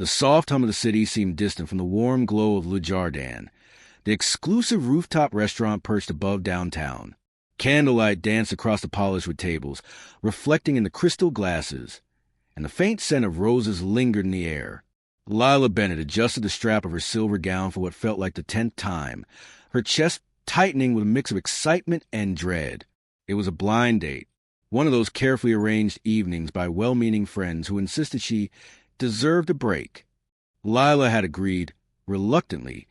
The soft hum of the city seemed distant from the warm glow of Le Jardin, the exclusive rooftop restaurant perched above downtown. Candlelight danced across the polished wood tables, reflecting in the crystal glasses, and the faint scent of roses lingered in the air. Lila Bennett adjusted the strap of her silver gown for what felt like the 10th time, her chest tightening with a mix of excitement and dread. It was a blind date, one of those carefully arranged evenings by well-meaning friends who insisted she deserved a break. Lila had agreed, reluctantly,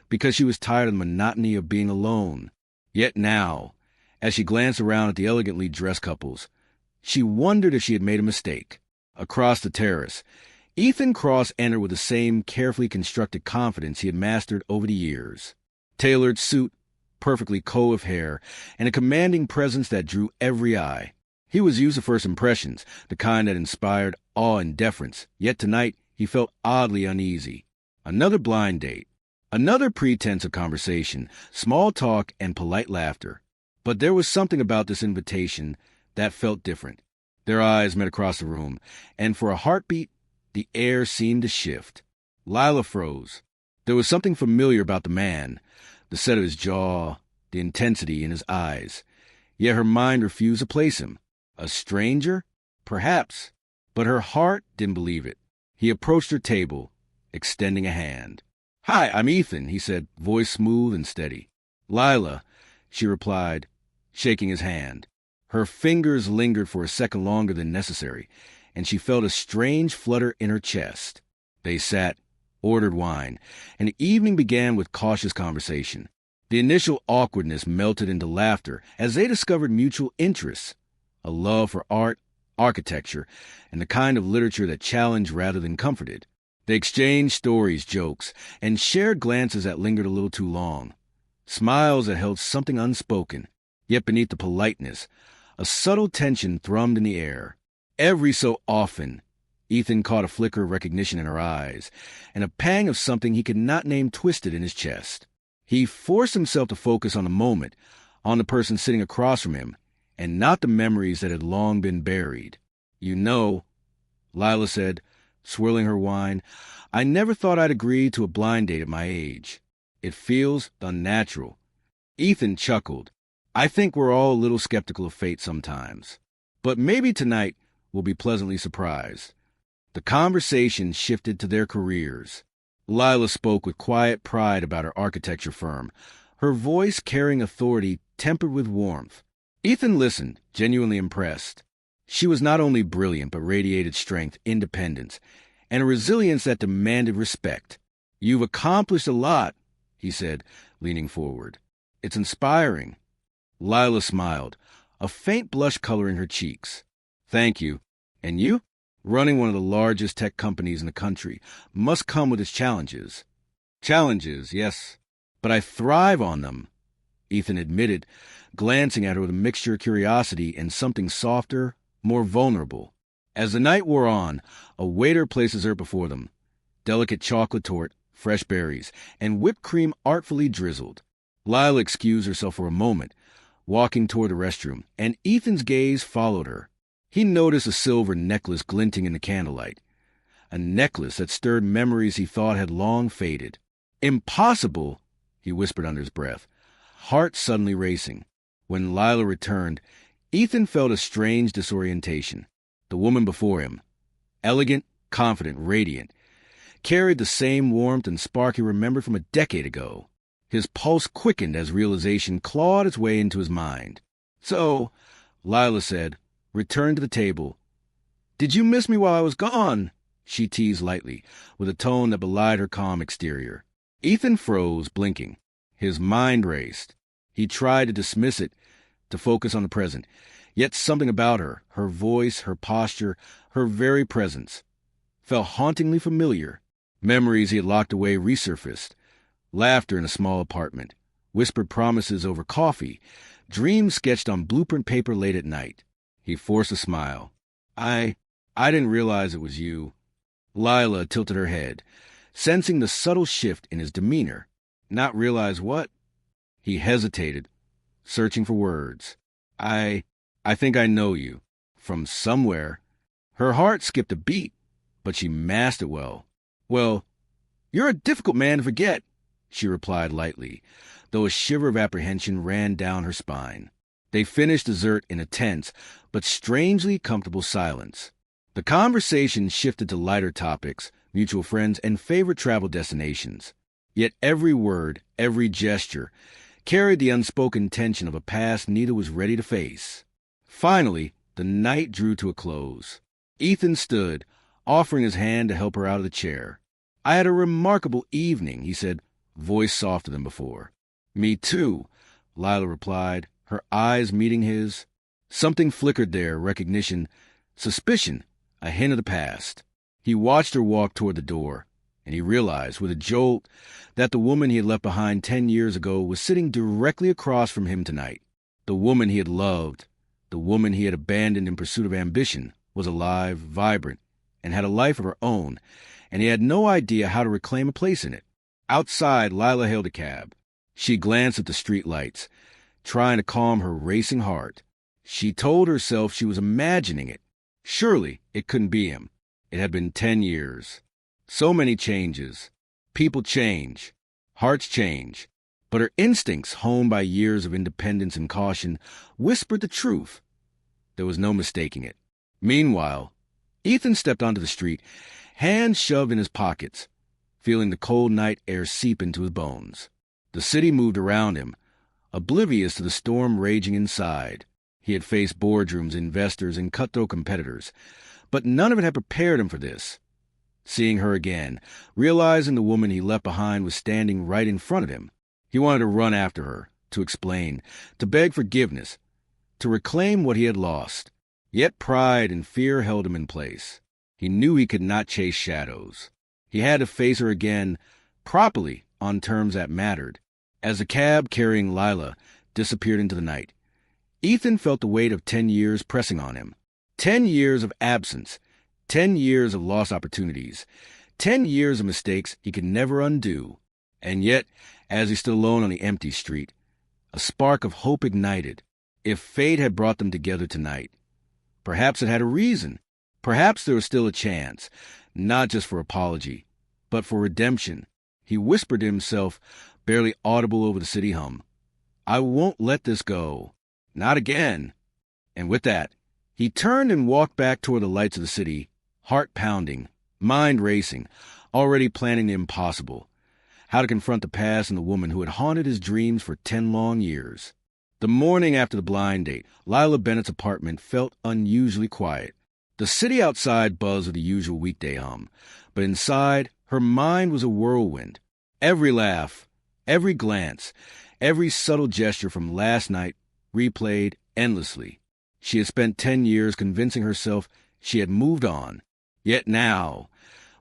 because she was tired of the monotony of being alone. Yet now, as she glanced around at the elegantly dressed couples, she wondered if she had made a mistake. Across the terrace, Ethan Cross entered with the same carefully constructed confidence he had mastered over the years. Tailored suit, perfectly coiffed hair, and a commanding presence that drew every eye. He was used to first impressions, the kind that inspired awe and deference, yet tonight he felt oddly uneasy. Another blind date. Another pretense of conversation, small talk, and polite laughter. But there was something about this invitation that felt different. Their eyes met across the room, and for a heartbeat, the air seemed to shift. Lila froze. There was something familiar about the man, the set of his jaw, the intensity in his eyes. Yet her mind refused to place him. A stranger? Perhaps. But her heart didn't believe it. He approached her table, extending a hand. "Hi, I'm Ethan," he said, voice smooth and steady. "Lila," she replied, shaking his hand. Her fingers lingered for a second longer than necessary, and she felt a strange flutter in her chest. They sat, ordered wine, and the evening began with cautious conversation. The initial awkwardness melted into laughter as they discovered mutual interests, a love for art, architecture, and the kind of literature that challenged rather than comforted. They exchanged stories, jokes, and shared glances that lingered a little too long. Smiles that held something unspoken, yet beneath the politeness, a subtle tension thrummed in the air. Every so often, Ethan caught a flicker of recognition in her eyes, and a pang of something he could not name twisted in his chest. He forced himself to focus on the moment, on the person sitting across from him, and not the memories that had long been buried. "You know," Lila said, swirling her wine, "I never thought I'd agree to a blind date at my age. It feels unnatural." Ethan chuckled. "I think we're all a little skeptical of fate sometimes. But maybe tonight we'll be pleasantly surprised." The conversation shifted to their careers. Lila spoke with quiet pride about her architecture firm, her voice carrying authority tempered with warmth. Ethan listened, genuinely impressed. She was not only brilliant, but radiated strength, independence, and a resilience that demanded respect. "You've accomplished a lot," he said, leaning forward. "It's inspiring." Lila smiled, a faint blush coloring her cheeks. "Thank you. And you? Running one of the largest tech companies in the country must come with its challenges." "Challenges, yes. But I thrive on them," Ethan admitted, glancing at her with a mixture of curiosity and something softer, more vulnerable. As the night wore on, a waiter placed dessert before them. Delicate chocolate torte, fresh berries, and whipped cream artfully drizzled. Lila excused herself for a moment, walking toward the restroom, and Ethan's gaze followed her. He noticed a silver necklace glinting in the candlelight, a necklace that stirred memories he thought had long faded. "Impossible," he whispered under his breath, heart suddenly racing. When Lila returned, Ethan felt a strange disorientation. The woman before him, elegant, confident, radiant, carried the same warmth and spark he remembered from a decade ago. His pulse quickened as realization clawed its way into his mind. "So," Lila said, returned to the table. "Did you miss me while I was gone?" she teased lightly, with a tone that belied her calm exterior. Ethan froze, blinking. His mind raced. He tried to dismiss it, to focus on the present. Yet something about her voice, her posture, her very presence, felt hauntingly familiar. Memories he had locked away resurfaced. Laughter in a small apartment, whispered promises over coffee, dreams sketched on blueprint paper late at night. He forced a smile. I didn't realize it was you." Lila tilted her head, sensing the subtle shift in his demeanor. "Not realize what?" He hesitated, searching for words. I think I know you. From somewhere." Her heart skipped a beat, but she masked it well. Well, you're a difficult man to forget, she replied lightly, though a shiver of apprehension ran down her spine. They finished dessert in a tense but strangely comfortable silence. The conversation shifted to lighter topics, mutual friends, and favorite travel destinations. Yet every word, every gesture, carried the unspoken tension of a past neither was ready to face. Finally, the night drew to a close. Ethan stood, offering his hand to help her out of the chair. "I had a remarkable evening," he said, voice softer than before. "Me too," Lila replied, her eyes meeting his. Something flickered there, recognition, suspicion, a hint of the past. He watched her walk toward the door, and he realized with a jolt that the woman he had left behind 10 years ago was sitting directly across from him tonight. The woman he had loved, the woman he had abandoned in pursuit of ambition, was alive, vibrant, and had a life of her own, and he had no idea how to reclaim a place in it. Outside, Lila hailed a cab. She glanced at the street lights, trying to calm her racing heart. She told herself she was imagining it. Surely it couldn't be him. It had been 10 years. So many changes. People change. Hearts change. But her instincts, honed by years of independence and caution, whispered the truth. There was no mistaking it. Meanwhile, Ethan stepped onto the street, hands shoved in his pockets, feeling the cold night air seep into his bones. The city moved around him, oblivious to the storm raging inside. He had faced boardrooms, investors, and cutthroat competitors, but none of it had prepared him for this. Seeing her again, realizing the woman he left behind was standing right in front of him, he wanted to run after her, to explain, to beg forgiveness, to reclaim what he had lost. Yet pride and fear held him in place. He knew he could not chase shadows. He had to face her again, properly, on terms that mattered. As the cab carrying Lila disappeared into the night, Ethan felt the weight of 10 years pressing on him. 10 years of absence, 10 years of lost opportunities, 10 years of mistakes he could never undo. And yet, as he stood alone on the empty street, a spark of hope ignited. If fate had brought them together tonight, perhaps it had a reason. Perhaps there was still a chance, not just for apology, but for redemption. He whispered to himself, barely audible over the city hum, "I won't let this go. Not again." And with that, he turned and walked back toward the lights of the city, heart pounding, mind racing, already planning the impossible. How to confront the past and the woman who had haunted his dreams for 10 long years. The morning after the blind date, Lila Bennett's apartment felt unusually quiet. The city outside buzzed with the usual weekday hum, but inside, her mind was a whirlwind. Every laugh, every glance, every subtle gesture from last night replayed endlessly. She had spent 10 years convincing herself she had moved on. Yet now,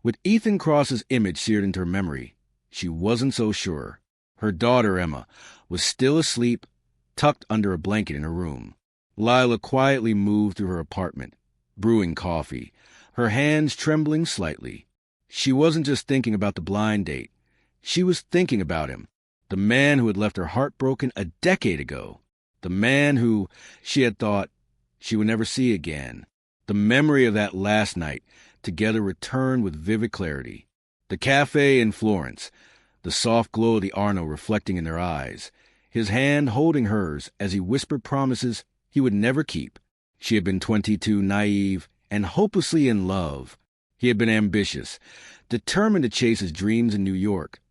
with Ethan Cross's image seared into her memory, she wasn't so sure. Her daughter, Emma, was still asleep, tucked under a blanket in her room. Lila quietly moved through her apartment, brewing coffee, her hands trembling slightly. She wasn't just thinking about the blind date. She was thinking about him, the man who had left her heartbroken a decade ago, the man who she had thought she would never see again. The memory of that last night together returned with vivid clarity. The cafe in Florence, the soft glow of the Arno reflecting in their eyes, his hand holding hers as he whispered promises he would never keep. She had been 22, naive, and hopelessly in love. He had been ambitious, determined to chase his dreams in New York,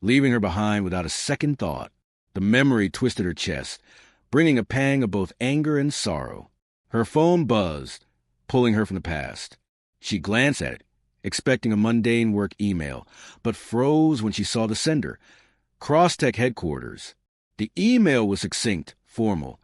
leaving her behind without a second thought. The memory twisted her chest, bringing a pang of both anger and sorrow. Her phone buzzed, pulling her from the past. She glanced at it, expecting a mundane work email, but froze when she saw the sender, Crosstech headquarters. The email was succinct, formal,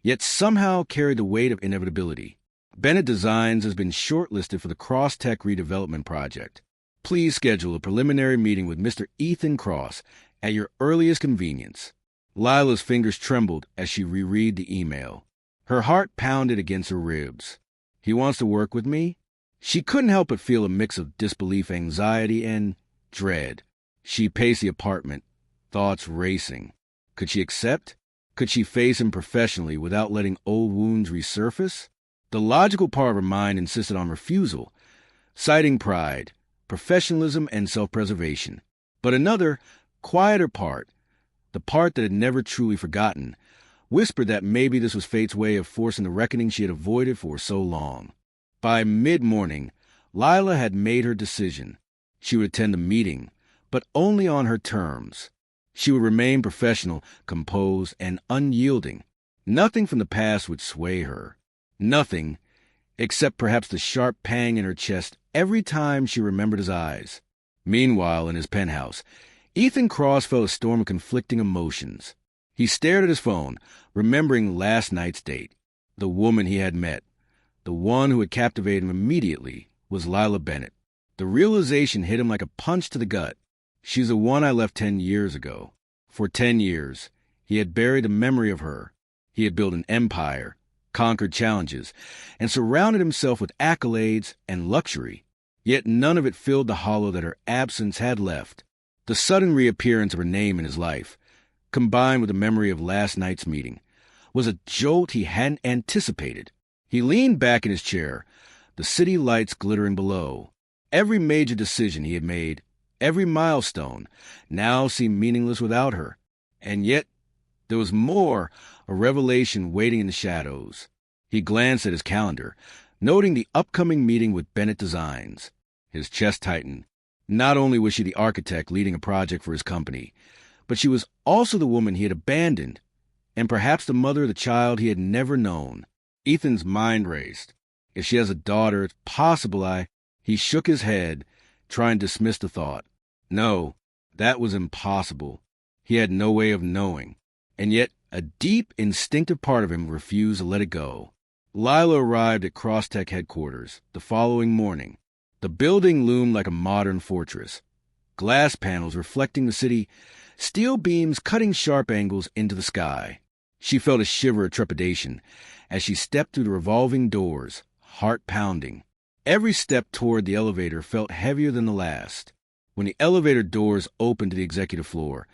yet somehow carried the weight of inevitability. Bennett Designs has been shortlisted for the Crosstech redevelopment project. Please schedule a preliminary meeting with Mr. Ethan Cross at your earliest convenience. Lila's fingers trembled as she reread the email. Her heart pounded against her ribs. He wants to work with me? She couldn't help but feel a mix of disbelief, anxiety, and dread. She paced the apartment, thoughts racing. Could she accept? Could she face him professionally without letting old wounds resurface? The logical part of her mind insisted on refusal, citing pride, professionalism and self-preservation. But another, quieter part, the part that had never truly forgotten, whispered that maybe this was fate's way of forcing the reckoning she had avoided for so long. By mid-morning, Lila had made her decision. She would attend the meeting, but only on her terms. She would remain professional, composed, and unyielding. Nothing from the past would sway her. Nothing, except perhaps the sharp pang in her chest every time she remembered his eyes. Meanwhile, in his penthouse, Ethan Cross felt a storm of conflicting emotions. He stared at his phone, remembering last night's date. The woman he had met, the one who had captivated him immediately, was Lila Bennett. The realization hit him like a punch to the gut. She's the one I left 10 years ago. For 10 years, he had buried the memory of her. He had built an empire, conquered challenges, and surrounded himself with accolades and luxury. Yet none of it filled the hollow that her absence had left. The sudden reappearance of her name in his life, combined with the memory of last night's meeting, was a jolt he hadn't anticipated. He leaned back in his chair, the city lights glittering below. Every major decision he had made, every milestone, now seemed meaningless without her. And yet, there was more, a revelation waiting in the shadows. He glanced at his calendar, noting the upcoming meeting with Bennett Designs. His chest tightened. Not only was she the architect leading a project for his company, but she was also the woman he had abandoned, and perhaps the mother of the child he had never known. Ethan's mind raced. If she has a daughter, it's possible He shook his head, trying to dismiss the thought. No, that was impossible. He had no way of knowing. And yet, a deep, instinctive part of him refused to let it go. Lila arrived at Crosstech headquarters the following morning. The building loomed like a modern fortress. Glass panels reflecting the city, steel beams cutting sharp angles into the sky. She felt a shiver of trepidation as she stepped through the revolving doors, heart pounding. Every step toward the elevator felt heavier than the last. When the elevator doors opened to the executive floor,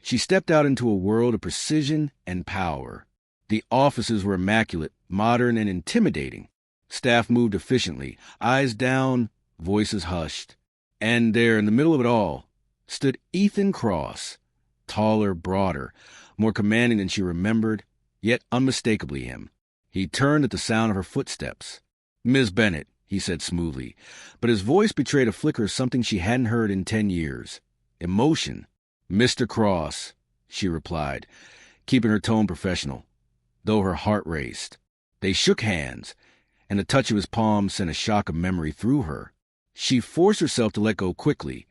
she stepped out into a world of precision and power. The offices were immaculate, modern, and intimidating. Staff moved efficiently, eyes down, voices hushed. And there, in the middle of it all, stood Ethan Cross, taller, broader, more commanding than she remembered, yet unmistakably him. He turned at the sound of her footsteps. "Miss Bennett," he said smoothly, but his voice betrayed a flicker of something she hadn't heard in 10 years. Emotion. "Mr. Cross," she replied, keeping her tone professional, though her heart raced. They shook hands, and the touch of his palm sent a shock of memory through her. She forced herself to let go quickly,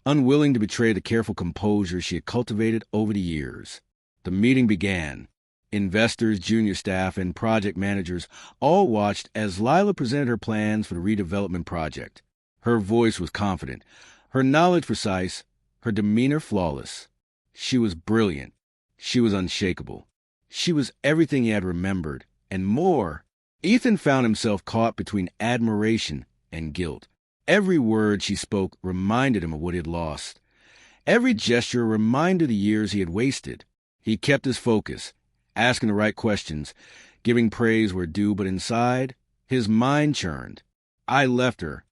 unwilling to betray the careful composure she had cultivated over the years. The meeting began. Investors, junior staff, and project managers all watched as Lila presented her plans for the redevelopment project. Her voice was confident, her knowledge precise, her demeanor flawless. She was brilliant. She was unshakable. She was everything he had remembered, and more. Ethan found himself caught between admiration and guilt. Every word she spoke reminded him of what he had lost. Every gesture reminded of the years he had wasted. He kept his focus, asking the right questions, giving praise where due, but inside, his mind churned. I left her.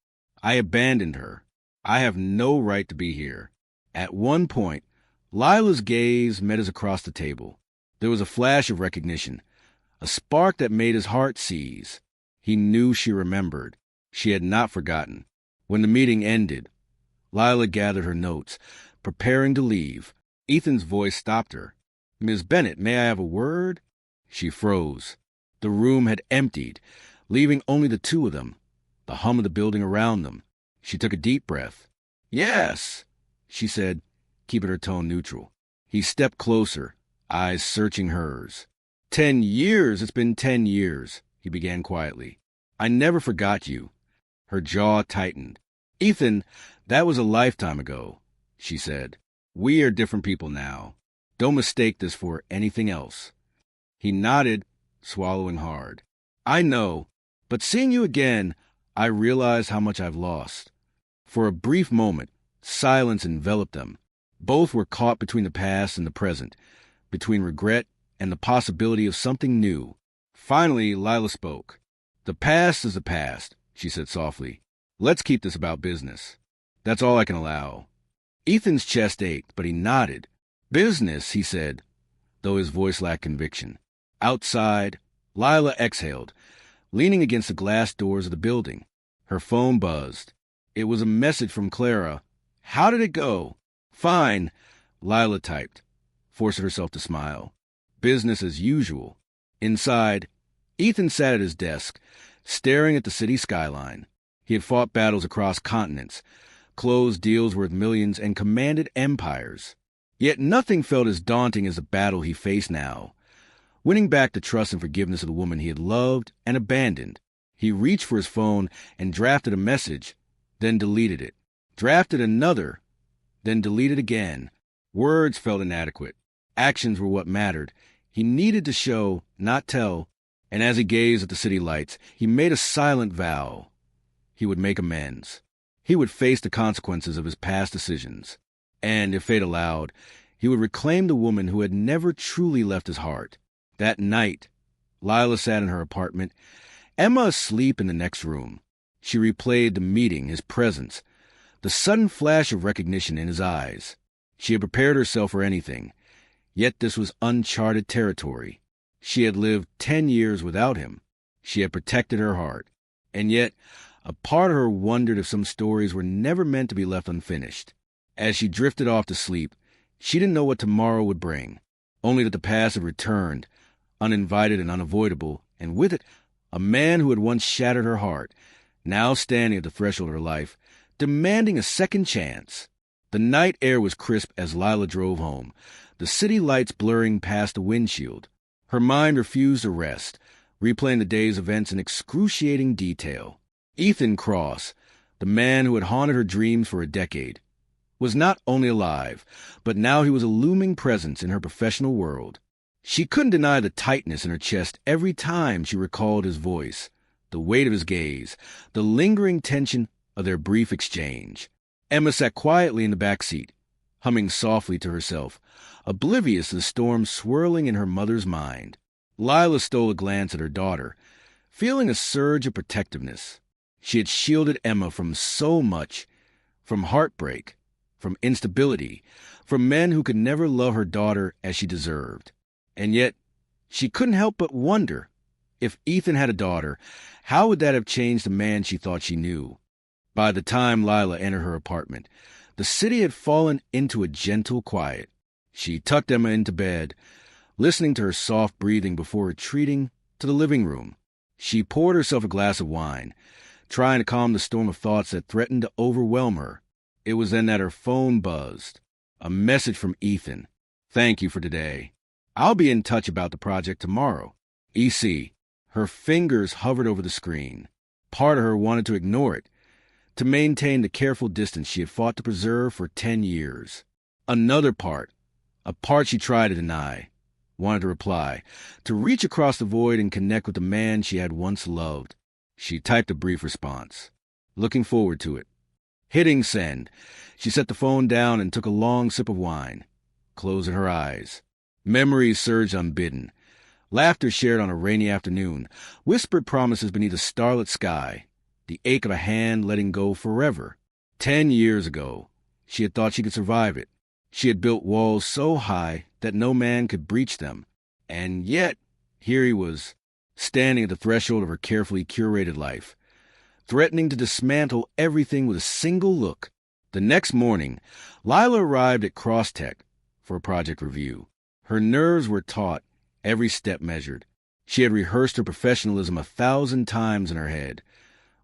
I abandoned her. I have no right to be here. At one point, Lila's gaze met his across the table. There was a flash of recognition, a spark that made his heart seize. He knew she remembered. She had not forgotten. When the meeting ended, Lila gathered her notes, preparing to leave. Ethan's voice stopped her. "Miss Bennett, may I have a word?" She froze. The room had emptied, leaving only the two of them, the hum of the building around them. She took a deep breath. "Yes," she said, keeping her tone neutral. He stepped closer, eyes searching hers. 10 years, it's been 10 years, he began quietly. "I never forgot you." Her jaw tightened. "Ethan, that was a lifetime ago," she said. "We are different people now. Don't mistake this for anything else." He nodded, swallowing hard. "I know, but seeing you again, I realize how much I've lost." For a brief moment, silence enveloped them. Both were caught between the past and the present, between regret and the possibility of something new. Finally, Lila spoke. "The past is the past," she said softly. "Let's keep this about business." That's all I can allow. Ethan's chest ached, but he nodded. Business, he said, though his voice lacked conviction. Outside, Lila exhaled, leaning against the glass doors of the building. Her phone buzzed. It was a message from Clara. How did it go? Fine, Lila typed, forcing herself to smile. Business as usual. Inside, Ethan sat at his desk, staring at the city skyline. He had fought battles across continents, closed deals worth millions, and commanded empires. Yet nothing felt as daunting as the battle he faced now. Winning back the trust and forgiveness of the woman he had loved and abandoned. He reached for his phone and drafted a message, then deleted it. Drafted another, then deleted again. Words felt inadequate. Actions were what mattered. He needed to show, not tell, and as he gazed at the city lights, he made a silent vow. He would make amends. He would face the consequences of his past decisions. And, if fate allowed, he would reclaim the woman who had never truly left his heart. That night, Lila sat in her apartment, Emma asleep in the next room. She replayed the meeting, his presence, the sudden flash of recognition in his eyes. She had prepared herself for anything, yet this was uncharted territory. She had lived 10 years without him. She had protected her heart. And yet, a part of her wondered if some stories were never meant to be left unfinished. As she drifted off to sleep, she didn't know what tomorrow would bring, only that the past had returned, uninvited and unavoidable, and with it, a man who had once shattered her heart, now standing at the threshold of her life, demanding a second chance. The night air was crisp as Lila drove home, the city lights blurring past the windshield. Her mind refused to rest, replaying the day's events in excruciating detail. Ethan Cross, the man who had haunted her dreams for a decade, was not only alive, but now he was a looming presence in her professional world. She couldn't deny the tightness in her chest every time she recalled his voice, the weight of his gaze, the lingering tension of their brief exchange. Emma sat quietly in the back seat, humming softly to herself, oblivious to the storm swirling in her mother's mind. Lila stole a glance at her daughter, feeling a surge of protectiveness. She had shielded Emma from so much, from heartbreak, from instability, from men who could never love her daughter as she deserved. And yet, she couldn't help but wonder, if Ethan had a daughter, how would that have changed the man she thought she knew? By the time Lila entered her apartment, the city had fallen into a gentle quiet. She tucked Emma into bed, listening to her soft breathing before retreating to the living room. She poured herself a glass of wine, trying to calm the storm of thoughts that threatened to overwhelm her. It was then that her phone buzzed. A message from Ethan. Thank you for today. I'll be in touch about the project tomorrow. EC. Her fingers hovered over the screen. Part of her wanted to ignore it, to maintain the careful distance she had fought to preserve for 10 years. Another part, a part she tried to deny, wanted to reply, to reach across the void and connect with the man she had once loved. She typed a brief response, looking forward to it. Hitting send, she set the phone down and took a long sip of wine, closing her eyes. Memories surged unbidden. Laughter shared on a rainy afternoon, whispered promises beneath a starlit sky, the ache of a hand letting go forever. 10 years ago, she had thought she could survive it. She had built walls so high that no man could breach them. And yet, here he was, standing at the threshold of her carefully curated life, threatening to dismantle everything with a single look. The next morning, Lila arrived at Crosstech for a project review. Her nerves were taut, every step measured. She had rehearsed her professionalism 1,000 times in her head,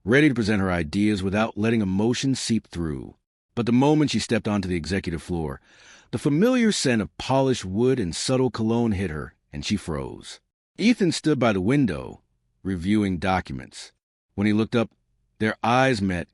ready to present her ideas without letting emotion seep through. But the moment she stepped onto the executive floor, the familiar scent of polished wood and subtle cologne hit her, and she froze. Ethan stood by the window, reviewing documents. When he looked up, their eyes met,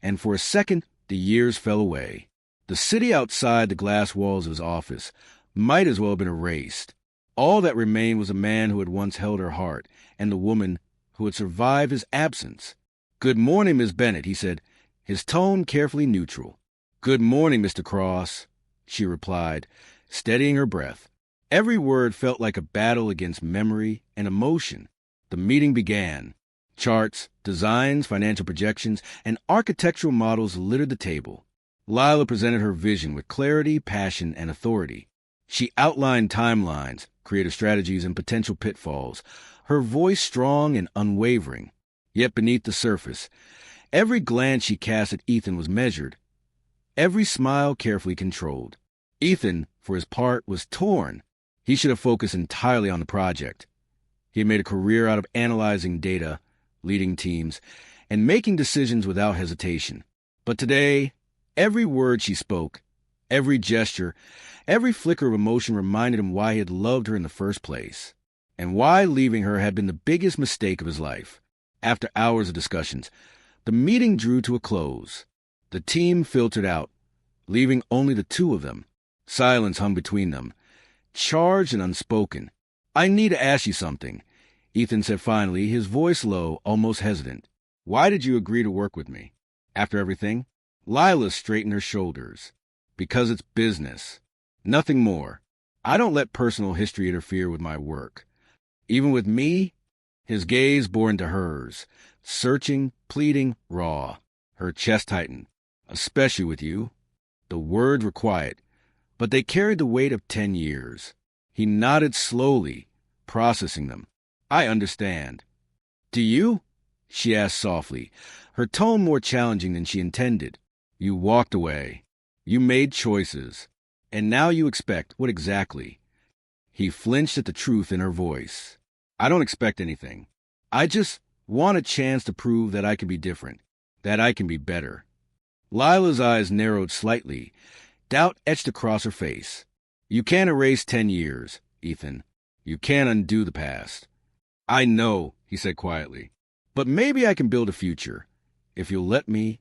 and for a second, the years fell away. The city outside the glass walls of his office might as well have been erased. All that remained was a man who had once held her heart, and the woman who had survived his absence. "Good morning, Miss Bennett," he said, his tone carefully neutral. "Good morning, Mr. Cross," she replied, steadying her breath. Every word felt like a battle against memory and emotion. The meeting began. Charts, designs, financial projections, and architectural models littered the table. Lila presented her vision with clarity, passion, and authority. She outlined timelines, creative strategies, and potential pitfalls, her voice strong and unwavering. Yet beneath the surface, every glance she cast at Ethan was measured, every smile carefully controlled. Ethan, for his part, was torn. He should have focused entirely on the project. He had made a career out of analyzing data, leading teams, and making decisions without hesitation. But today, every word she spoke, every gesture, every flicker of emotion reminded him why he had loved her in the first place, and why leaving her had been the biggest mistake of his life. After hours of discussions, the meeting drew to a close. The team filtered out, leaving only the two of them. Silence hung between them, charged and unspoken. "I need to ask you something," Ethan said finally, his voice low, almost hesitant. "Why did you agree to work with me? After everything?" Lila straightened her shoulders. "Because it's business. Nothing more. I don't let personal history interfere with my work. Even with me?" His gaze bore into hers, searching, pleading, raw. Her chest tightened. "Especially with you." The words were quiet, but they carried the weight of 10 years. He nodded slowly, processing them. "I understand." "Do you?" she asked softly, her tone more challenging than she intended. "You walked away. You made choices. And now you expect what exactly?" He flinched at the truth in her voice. "I don't expect anything. I just want a chance to prove that I can be different, that I can be better." Lila's eyes narrowed slightly. Doubt etched across her face. "You can't erase 10 years, Ethan. You can't undo the past." "I know," he said quietly. "But maybe I can build a future, if you'll let me."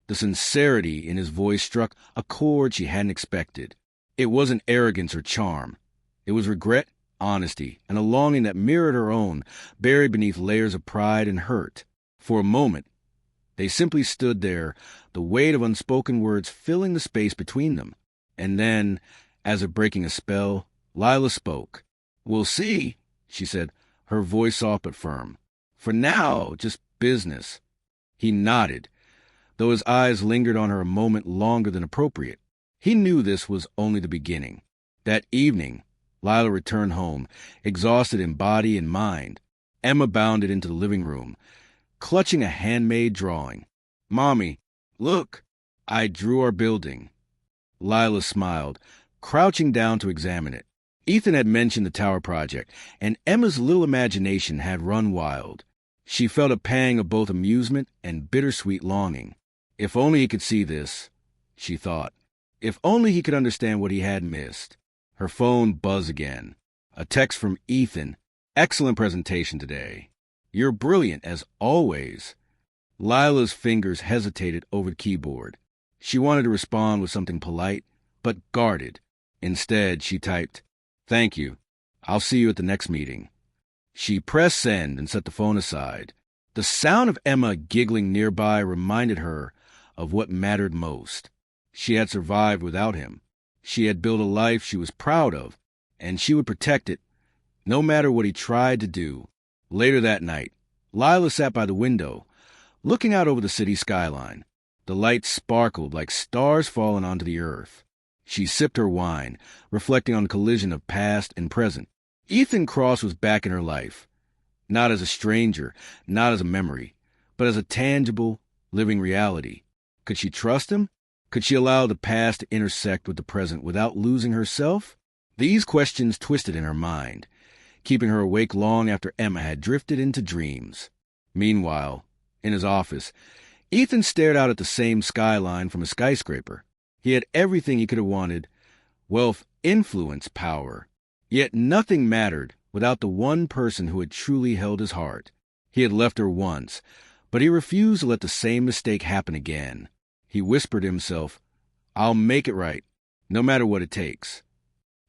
The sincerity in his voice struck a chord she hadn't expected. It wasn't arrogance or charm. It was regret, honesty, and a longing that mirrored her own, buried beneath layers of pride and hurt. For a moment, they simply stood there, the weight of unspoken words filling the space between them. And then, as if breaking a spell, Lila spoke. "We'll see," she said, her voice soft but firm. "For now, just business." He nodded, though his eyes lingered on her a moment longer than appropriate. He knew this was only the beginning. That evening, Lila returned home, exhausted in body and mind. Emma bounded into the living room, clutching a handmade drawing. "Mommy, look, I drew our building." Lila smiled, crouching down to examine it. Ethan had mentioned the tower project, and Emma's little imagination had run wild. She felt a pang of both amusement and bittersweet longing. If only he could see this, she thought. If only he could understand what he had missed. Her phone buzzed again. A text from Ethan. "Excellent presentation today. You're brilliant, as always." Lila's fingers hesitated over the keyboard. She wanted to respond with something polite, but guarded. Instead, she typed, "Thank you. I'll see you at the next meeting." She pressed send and set the phone aside. The sound of Emma giggling nearby reminded her of what mattered most. She had survived without him. She had built a life she was proud of, and she would protect it, no matter what he tried to do. Later that night, Lila sat by the window, looking out over the city skyline. The lights sparkled like stars falling onto the earth. She sipped her wine, reflecting on the collision of past and present. Ethan Cross was back in her life, not as a stranger, not as a memory, but as a tangible, living reality. Could she trust him? Could she allow the past to intersect with the present without losing herself? These questions twisted in her mind, keeping her awake long after Emma had drifted into dreams. Meanwhile, in his office, Ethan stared out at the same skyline from a skyscraper. He had everything he could have wanted: wealth, influence, power. Yet nothing mattered without the one person who had truly held his heart. He had left her once, but he refused to let the same mistake happen again. He whispered to himself, "I'll make it right, no matter what it takes."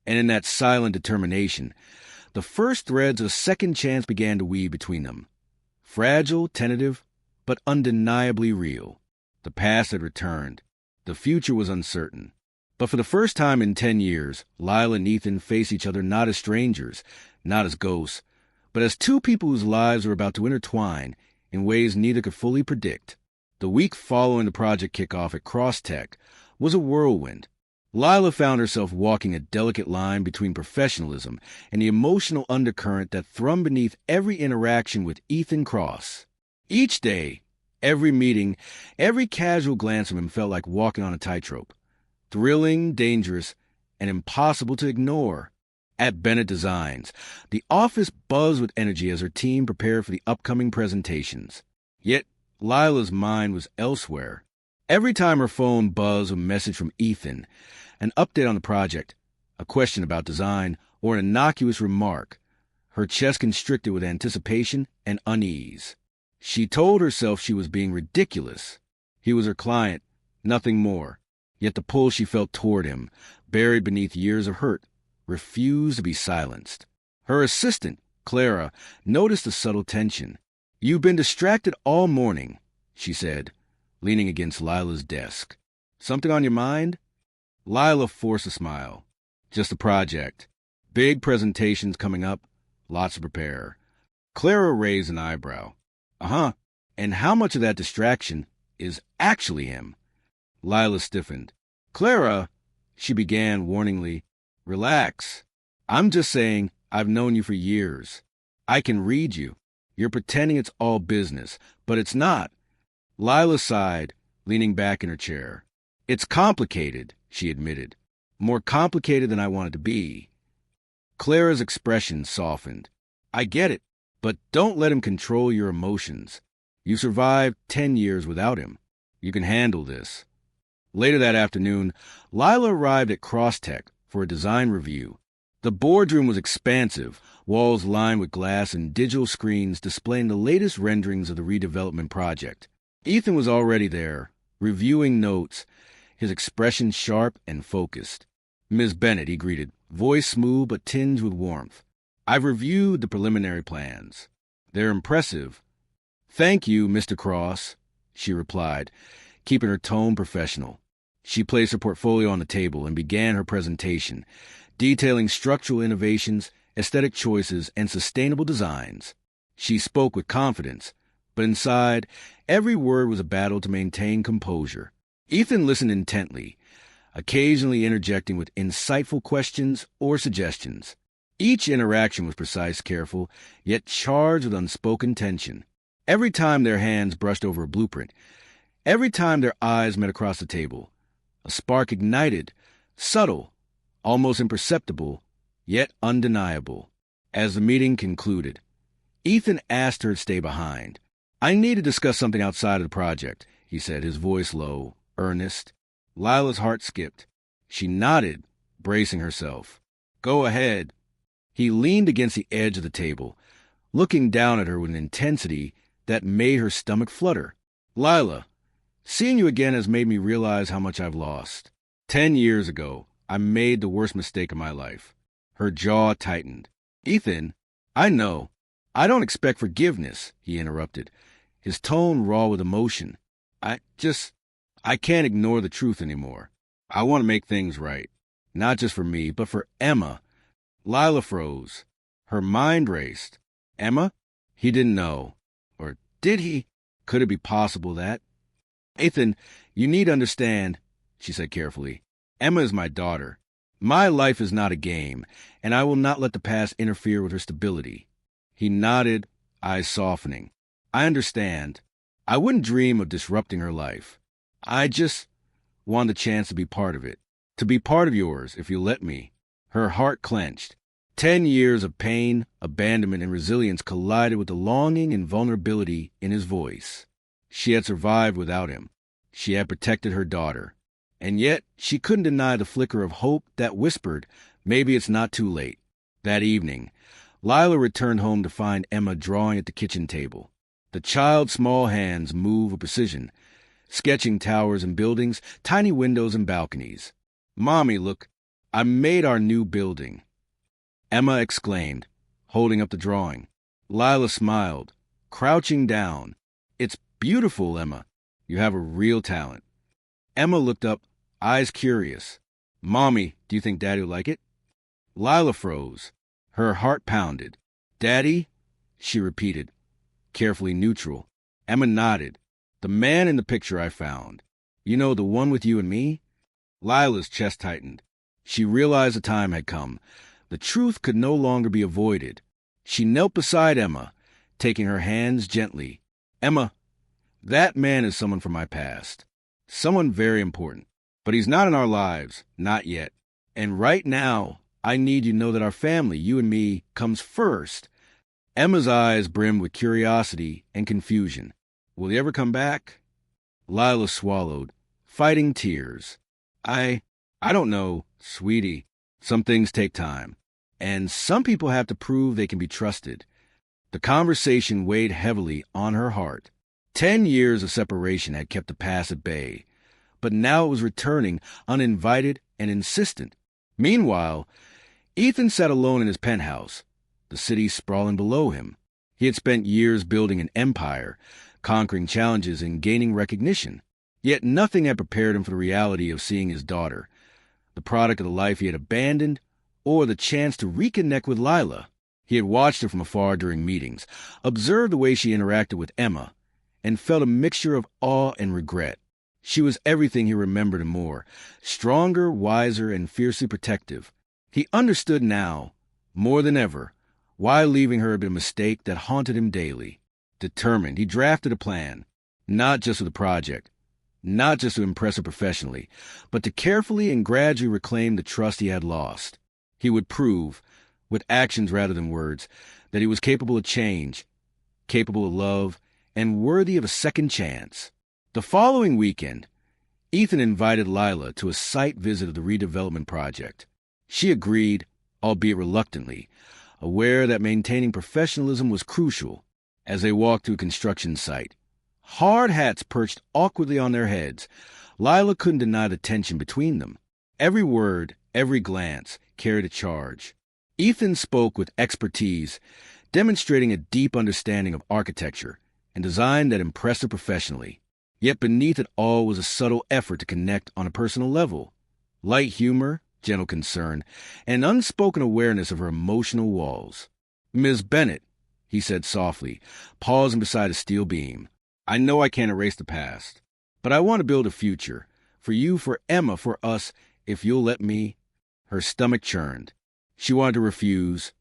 And in that silent determination, the first threads of a second chance began to weave between them. Fragile, tentative, but undeniably real. The past had returned. The future was uncertain. But for the first time in 10 years, Lila and Ethan faced each other not as strangers, not as ghosts, but as two people whose lives were about to intertwine in ways neither could fully predict. The week following the project kickoff at Crosstech was a whirlwind. Lila found herself walking a delicate line between professionalism and the emotional undercurrent that thrummed beneath every interaction with Ethan Cross. Each day, every meeting, every casual glance of him felt like walking on a tightrope. Thrilling, dangerous, and impossible to ignore. At Bennett Designs, the office buzzed with energy as her team prepared for the upcoming presentations. Yet, Lila's mind was elsewhere. Every time her phone buzzed with a message from Ethan, an update on the project, a question about design, or an innocuous remark, her chest constricted with anticipation and unease. She told herself she was being ridiculous. He was her client, nothing more. Yet the pull she felt toward him, buried beneath years of hurt, refused to be silenced. Her assistant, Clara, noticed the subtle tension. "You've been distracted all morning," she said, leaning against Lila's desk. "Something on your mind?" Lila forced a smile. "Just a project. Big presentations coming up, lots to prepare." Clara raised an eyebrow. "Uh-huh. And how much of that distraction is actually him?" Lila stiffened. "Clara," she began warningly, "relax. I'm just saying I've known you for years. I can read you. You're pretending it's all business, but it's not." Lila sighed, leaning back in her chair. "It's complicated," she admitted. "More complicated than I want it to be." Clara's expression softened. "I get it, but don't let him control your emotions. You survived 10 years without him. You can handle this." Later that afternoon, Lila arrived at Crosstech for a design review. The boardroom was expansive, walls lined with glass and digital screens displaying the latest renderings of the redevelopment project. Ethan was already there, reviewing notes, his expression sharp and focused. "Ms. Bennett," he greeted, voice smooth but tinged with warmth. "I've reviewed the preliminary plans. They're impressive." "Thank you, Mr. Cross," she replied, keeping her tone professional. She placed her portfolio on the table and began her presentation, detailing structural innovations, aesthetic choices, and sustainable designs. She spoke with confidence, but inside, every word was a battle to maintain composure. Ethan listened intently, occasionally interjecting with insightful questions or suggestions. Each interaction was precise, careful, yet charged with unspoken tension. Every time their hands brushed over a blueprint, every time their eyes met across the table, a spark ignited, subtle, almost imperceptible, yet undeniable. As the meeting concluded, Ethan asked her to stay behind. "I need to discuss something outside of the project," he said, his voice low, earnest. Lila's heart skipped. She nodded, bracing herself. "Go ahead." He leaned against the edge of the table, looking down at her with an intensity that made her stomach flutter. "Lila, seeing you again has made me realize how much I've lost. 10 years ago, I made the worst mistake of my life." Her jaw tightened. "Ethan, I know. I don't expect forgiveness," he interrupted, his tone raw with emotion. I can't ignore the truth anymore. I want to make things right. Not just for me, but for Emma." Lila froze. Her mind raced. Emma? He didn't know. Or did he? Could it be possible that? "Ethan, you need to understand," she said carefully. "Emma is my daughter. My life is not a game, and I will not let the past interfere with her stability." He nodded, eyes softening. "I understand. I wouldn't dream of disrupting her life. I just want the chance to be part of it. To be part of yours, if you let me." Her heart clenched. 10 years of pain, abandonment, and resilience collided with the longing and vulnerability in his voice. She had survived without him. She had protected her daughter. And yet, she couldn't deny the flicker of hope that whispered, maybe it's not too late. That evening, Lila returned home to find Emma drawing at the kitchen table. The child's small hands moved with precision, sketching towers and buildings, tiny windows and balconies. "Mommy, look, I made our new building," Emma exclaimed, holding up the drawing. Lila smiled, crouching down. "It's beautiful, Emma. You have a real talent." Emma looked up, eyes curious. "Mommy, do you think Daddy will like it?" Lila froze. Her heart pounded. "Daddy?" she repeated, carefully neutral. Emma nodded. "The man in the picture I found. You know, the one with you and me? Lila's chest tightened. She realized the time had come. The truth could no longer be avoided. She knelt beside Emma, taking her hands gently. Emma, that man is someone from my past. Someone very important. But he's not in our lives, not yet. And right now, I need you to know that our family, you and me, comes first. Emma's eyes brimmed with curiosity and confusion. Will he ever come back? Lila swallowed, fighting tears. I don't know, sweetie. Some things take time. And some people have to prove they can be trusted. The conversation weighed heavily on her heart. 10 years of separation had kept the past at bay, but now it was returning, uninvited and insistent. Meanwhile, Ethan sat alone in his penthouse, the city sprawling below him. He had spent years building an empire, conquering challenges and gaining recognition. Yet nothing had prepared him for the reality of seeing his daughter, the product of the life he had abandoned, or the chance to reconnect with Lila. He had watched her from afar during meetings, observed the way she interacted with Emma, and felt a mixture of awe and regret. She was everything he remembered and more, stronger, wiser, and fiercely protective. He understood now, more than ever, why leaving her had been a mistake that haunted him daily. Determined, he drafted a plan, not just for the project, not just to impress her professionally, but to carefully and gradually reclaim the trust he had lost. He would prove, with actions rather than words, that he was capable of change, capable of love, and worthy of a second chance. The following weekend, Ethan invited Lila to a site visit of the redevelopment project. She agreed, albeit reluctantly, aware that maintaining professionalism was crucial. As they walked through a construction site, hard hats perched awkwardly on their heads, Lila couldn't deny the tension between them. Every word, every glance carried a charge. Ethan spoke with expertise, demonstrating a deep understanding of architecture and design that impressed her professionally. Yet beneath it all was a subtle effort to connect on a personal level. Light humor, gentle concern, and unspoken awareness of her emotional walls. "Ms. Bennett," he said softly, pausing beside a steel beam. "I know I can't erase the past, but I want to build a future. For you, for Emma, for us, if you'll let me." Her stomach churned. She wanted to refuse,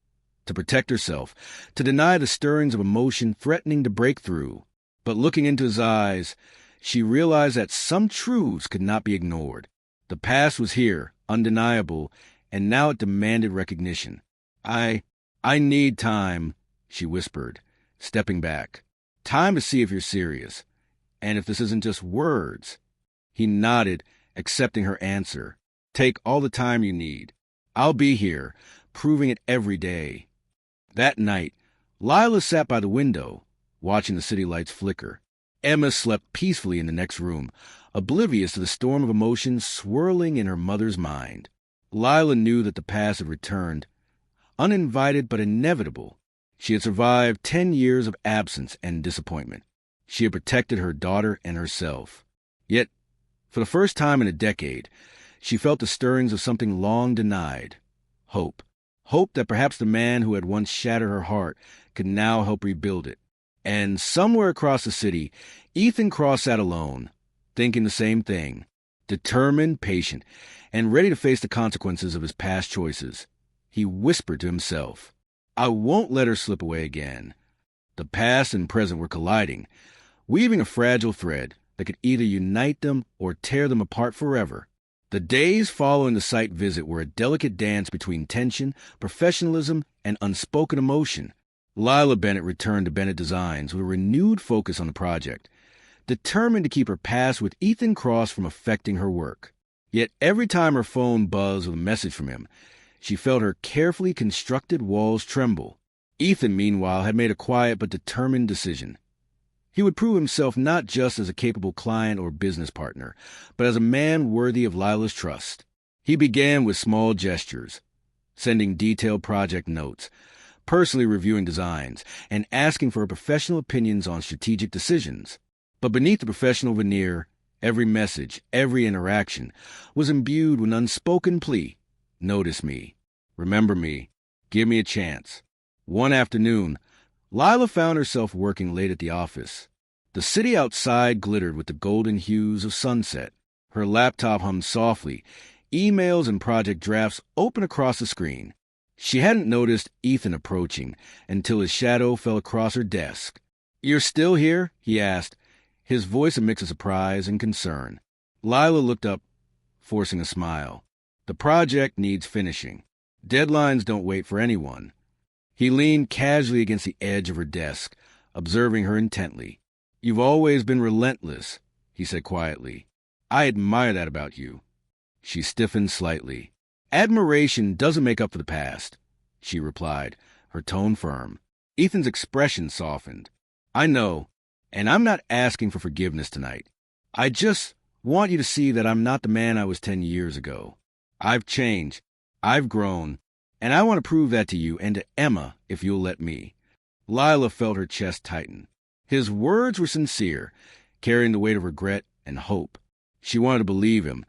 to protect herself, to deny the stirrings of emotion threatening to break through. But looking into his eyes, she realized that some truths could not be ignored. The past was here, undeniable, and now it demanded recognition. I need time," she whispered, stepping back. "Time to see if you're serious, and if this isn't just words." He nodded, accepting her answer. "Take all the time you need. I'll be here, proving it every day." That night, Lila sat by the window, watching the city lights flicker. Emma slept peacefully in the next room, oblivious to the storm of emotions swirling in her mother's mind. Lila knew that the past had returned, uninvited but inevitable. She had survived 10 years of absence and disappointment. She had protected her daughter and herself. Yet, for the first time in a decade, she felt the stirrings of something long denied. Hope. Hope that perhaps the man who had once shattered her heart could now help rebuild it. And somewhere across the city, Ethan Cross sat alone, thinking the same thing, determined, patient, and ready to face the consequences of his past choices. He whispered to himself, "I won't let her slip away again." The past and present were colliding, weaving a fragile thread that could either unite them or tear them apart forever. The days following the site visit were a delicate dance between tension, professionalism, and unspoken emotion. Lila Bennett returned to Bennett Designs with a renewed focus on the project, determined to keep her past with Ethan Cross from affecting her work. Yet every time her phone buzzed with a message from him, she felt her carefully constructed walls tremble. Ethan, meanwhile, had made a quiet but determined decision. He would prove himself not just as a capable client or business partner, but as a man worthy of Lila's trust. He began with small gestures, sending detailed project notes, personally reviewing designs, and asking for her professional opinions on strategic decisions. But beneath the professional veneer, every message, every interaction, was imbued with an unspoken plea. Notice me. Remember me. Give me a chance. One afternoon, Lila found herself working late at the office. The city outside glittered with the golden hues of sunset. Her laptop hummed softly, emails and project drafts open across the screen. She hadn't noticed Ethan approaching until his shadow fell across her desk. "You're still here?" he asked, his voice a mix of surprise and concern. Lila looked up, forcing a smile. "The project needs finishing. Deadlines don't wait for anyone." He leaned casually against the edge of her desk, observing her intently. "You've always been relentless," he said quietly. "I admire that about you." She stiffened slightly. "Admiration doesn't make up for the past," she replied, her tone firm. Ethan's expression softened. "I know, and I'm not asking for forgiveness tonight. I just want you to see that I'm not the man I was 10 years ago. I've changed, I've grown, and I want to prove that to you and to Emma if you'll let me." Lila felt her chest tighten. His words were sincere, carrying the weight of regret and hope. She wanted to believe him,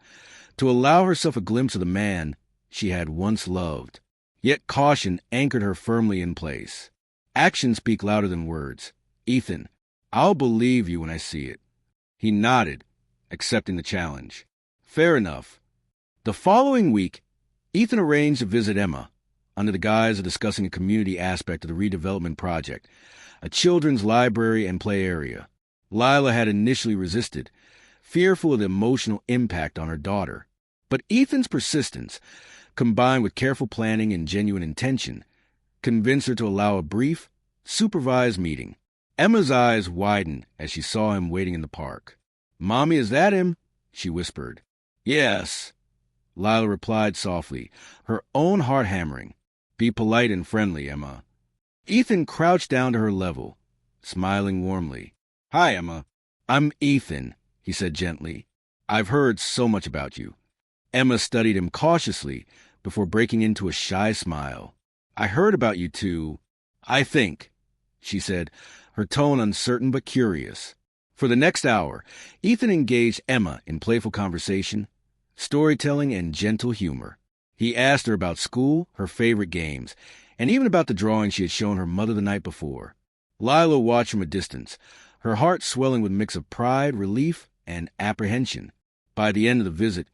to allow herself a glimpse of the man she had once loved. Yet caution anchored her firmly in place. Actions speak louder than words. "Ethan, I'll believe you when I see it." He nodded, accepting the challenge. "Fair enough." The following week, Ethan arranged to visit Emma, under the guise of discussing a community aspect of the redevelopment project, a children's library and play area. Lila had initially resisted, fearful of the emotional impact on her daughter. But Ethan's persistence, combined with careful planning and genuine intention, convinced her to allow a brief, supervised meeting. Emma's eyes widened as she saw him waiting in the park. "Mommy, is that him?" she whispered. "Yes," Lila replied softly, her own heart hammering. "Be polite and friendly, Emma." Ethan crouched down to her level, smiling warmly. "Hi, Emma. I'm Ethan," he said gently. "I've heard so much about you." Emma studied him cautiously before breaking into a shy smile. "I heard about you too, I think," she said, her tone uncertain but curious. For the next hour, Ethan engaged Emma in playful conversation, storytelling, and gentle humor. He asked her about school, her favorite games, and even about the drawing she had shown her mother the night before. Lila watched from a distance, her heart swelling with a mix of pride, relief, and apprehension. By the end of the visit,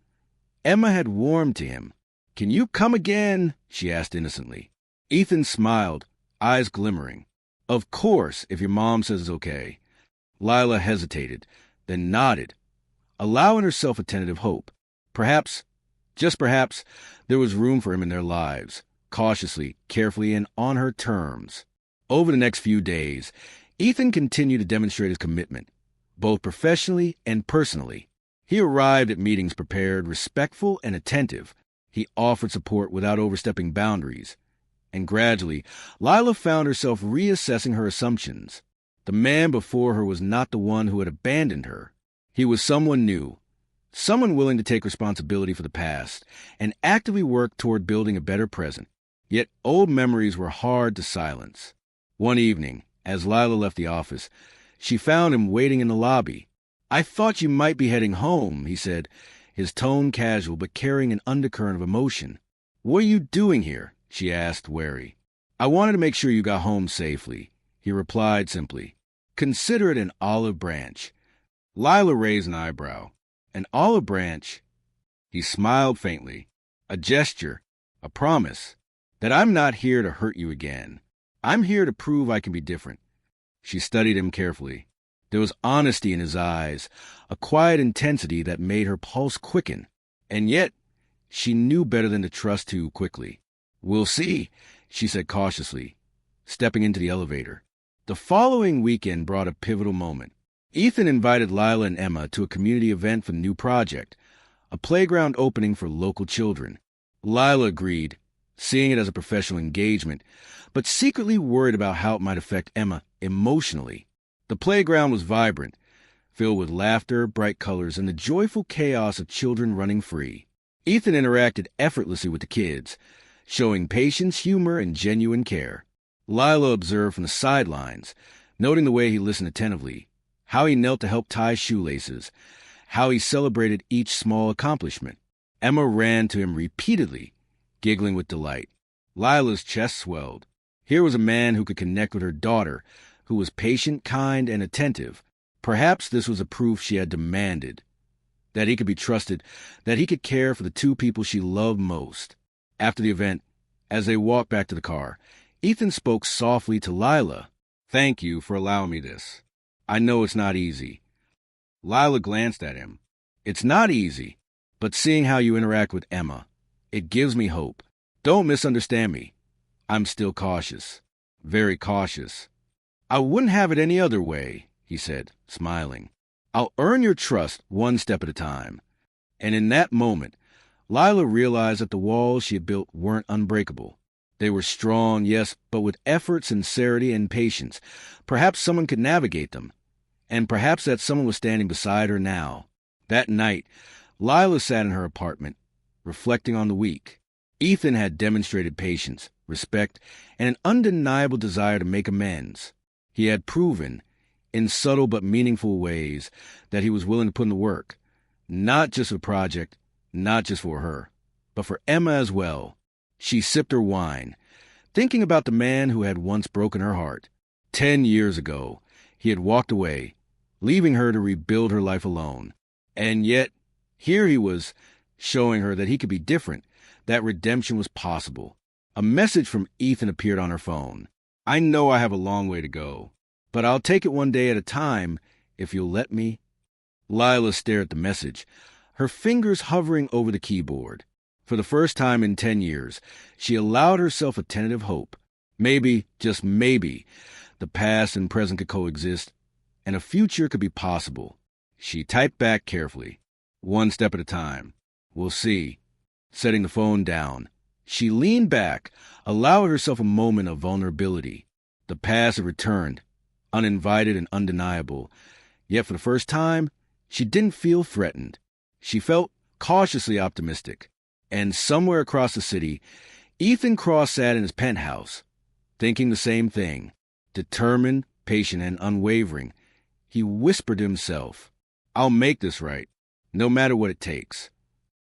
Emma had warmed to him. "Can you come again?" she asked innocently. Ethan smiled, eyes glimmering. "Of course, if your mom says it's okay." Lila hesitated, then nodded, allowing herself a tentative hope. Perhaps, just perhaps, there was room for him in their lives, cautiously, carefully, and on her terms. Over the next few days, Ethan continued to demonstrate his commitment, both professionally and personally. He arrived at meetings prepared, respectful, and attentive. He offered support without overstepping boundaries. And gradually, Lila found herself reassessing her assumptions. The man before her was not the one who had abandoned her. He was someone new, someone willing to take responsibility for the past and actively work toward building a better present. Yet old memories were hard to silence. One evening, as Lila left the office, she found him waiting in the lobby. "I thought you might be heading home," he said, his tone casual but carrying an undercurrent of emotion. "What are you doing here?" she asked, wary. "I wanted to make sure you got home safely," he replied simply. "Consider it an olive branch." Lila raised an eyebrow. "An olive branch?" He smiled faintly. "A gesture, a promise, that I'm not here to hurt you again. I'm here to prove I can be different." She studied him carefully. There was honesty in his eyes, a quiet intensity that made her pulse quicken. And yet, she knew better than to trust too quickly. "We'll see," she said cautiously, stepping into the elevator. The following weekend brought a pivotal moment. Ethan invited Lila and Emma to a community event for the new project, a playground opening for local children. Lila agreed, seeing it as a professional engagement, but secretly worried about how it might affect Emma emotionally. The playground was vibrant, filled with laughter, bright colors, and the joyful chaos of children running free. Ethan interacted effortlessly with the kids, showing patience, humor, and genuine care. Lila observed from the sidelines, noting the way he listened attentively, how he knelt to help tie shoelaces, how he celebrated each small accomplishment. Emma ran to him repeatedly, giggling with delight. Lila's chest swelled. Here was a man who could connect with her daughter, who was patient, kind, and attentive. Perhaps this was a proof she had demanded. that he could be trusted, that he could care for the two people she loved most. After the event, as they walked back to the car, Ethan spoke softly to Lila. "Thank you for allowing me this. I know it's not easy." Lila glanced at him. "It's not easy, but seeing how you interact with Emma, it gives me hope. Don't misunderstand me. I'm still cautious. Very cautious." "I wouldn't have it any other way," he said, smiling. "I'll earn your trust one step at a time." And in that moment, Lila realized that the walls she had built weren't unbreakable. They were strong, yes, but with effort, sincerity, and patience. Perhaps someone could navigate them. And perhaps that someone was standing beside her now. That night, Lila sat in her apartment, reflecting on the week. Ethan had demonstrated patience, respect, and an undeniable desire to make amends. He had proven, in subtle but meaningful ways, that he was willing to put in the work, not just for the project, not just for her, but for Emma as well. She sipped her wine, thinking about the man who had once broken her heart. 10 years ago, he had walked away, leaving her to rebuild her life alone. And yet, here he was, showing her that he could be different, that redemption was possible. A message from Ethan appeared on her phone. "I know I have a long way to go, but I'll take it one day at a time, if you'll let me." Lila stared at the message, her fingers hovering over the keyboard. For the first time in 10 years, she allowed herself a tentative hope. Maybe, just maybe, the past and present could coexist, and a future could be possible. She typed back carefully. "One step at a time. We'll see." Setting the phone down, she leaned back, allowed herself a moment of vulnerability. The past had returned, uninvited and undeniable. Yet for the first time, she didn't feel threatened. She felt cautiously optimistic. And somewhere across the city, Ethan Cross sat in his penthouse, thinking the same thing. Determined, patient, and unwavering, he whispered to himself, "I'll make this right, no matter what it takes."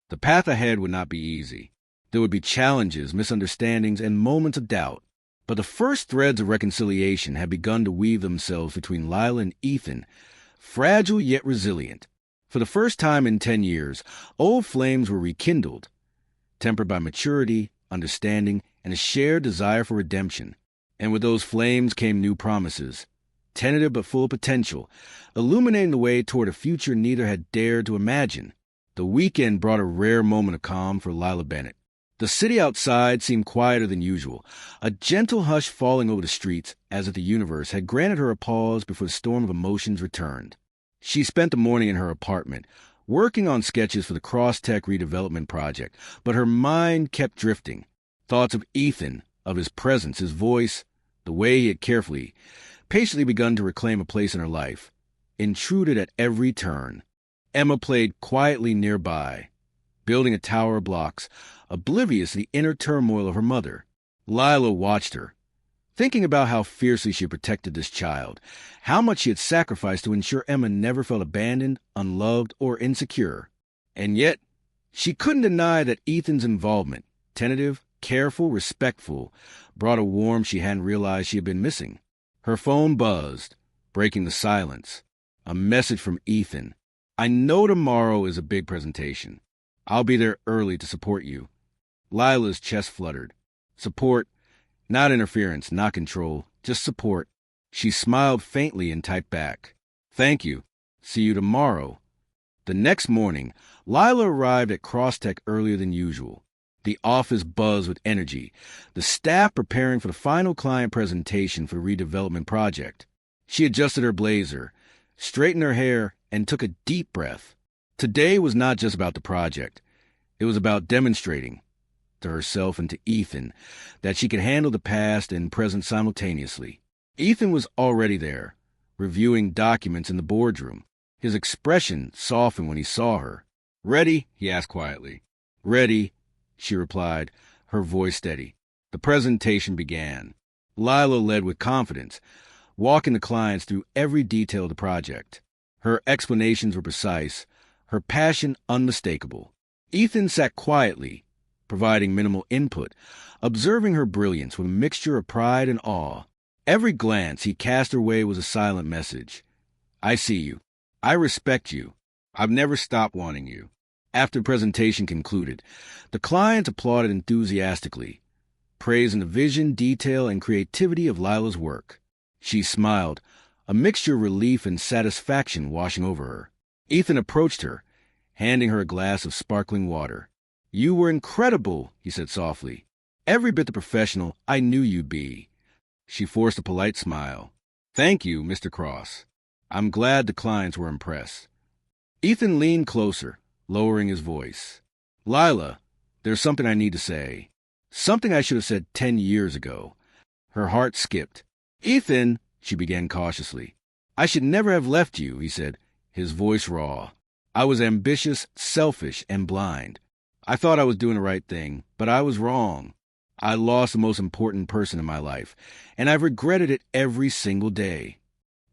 The path ahead would not be easy. There would be challenges, misunderstandings, and moments of doubt. But the first threads of reconciliation had begun to weave themselves between Lila and Ethan, fragile yet resilient. For the first time in 10 years, old flames were rekindled, tempered by maturity, understanding, and a shared desire for redemption. And with those flames came new promises, tentative but full of potential, illuminating the way toward a future neither had dared to imagine. The weekend brought a rare moment of calm for Lila Bennett. The city outside seemed quieter than usual, a gentle hush falling over the streets as if the universe had granted her a pause before the storm of emotions returned. She spent the morning in her apartment, working on sketches for the Cross-Tech redevelopment project, but her mind kept drifting. Thoughts of Ethan, of his presence, his voice, the way he had carefully, patiently begun to reclaim a place in her life, intruded at every turn. Emma played quietly nearby, building a tower of blocks, oblivious to the inner turmoil of her mother. Lila watched her, thinking about how fiercely she protected this child, how much she had sacrificed to ensure Emma never felt abandoned, unloved, or insecure. And yet, she couldn't deny that Ethan's involvement, tentative, careful, respectful, brought a warmth she hadn't realized she had been missing. Her phone buzzed, breaking the silence. A message from Ethan. "I know tomorrow is a big presentation. I'll be there early to support you." Lila's chest fluttered. Support, not interference, not control, just support. She smiled faintly and typed back, "Thank you. See you tomorrow." The next morning, Lila arrived at Crosstech earlier than usual. The office buzzed with energy, the staff preparing for the final client presentation for the redevelopment project. She adjusted her blazer, straightened her hair, and took a deep breath. Today was not just about the project. It was about demonstrating, to herself and to Ethan, that she could handle the past and present simultaneously. Ethan was already there, reviewing documents in the boardroom. His expression softened when he saw her. "Ready?" he asked quietly. "Ready," she replied, her voice steady. The presentation began. Lila led with confidence, walking the clients through every detail of the project. Her explanations were precise, her passion unmistakable. Ethan sat quietly, providing minimal input, observing her brilliance with a mixture of pride and awe. Every glance he cast her way was a silent message. "I see you. I respect you. I've never stopped wanting you. After the presentation concluded, the client applauded enthusiastically, praising the vision, detail, and creativity of Lila's work. She smiled, a mixture of relief and satisfaction washing over her. Ethan approached her, handing her a glass of sparkling water. "You were incredible," he said softly. "Every bit the professional I knew you'd be." She forced a polite smile. "Thank you, Mr. Cross. I'm glad the clients were impressed." Ethan leaned closer, lowering his voice. "Lila, there's something I need to say. Something I should have said 10 years ago." Her heart skipped. "Ethan," she began cautiously. "I should never have left you," he said, his voice raw. "I was ambitious, selfish, and blind. I thought I was doing the right thing, but I was wrong. I lost the most important person in my life, and I've regretted it every single day."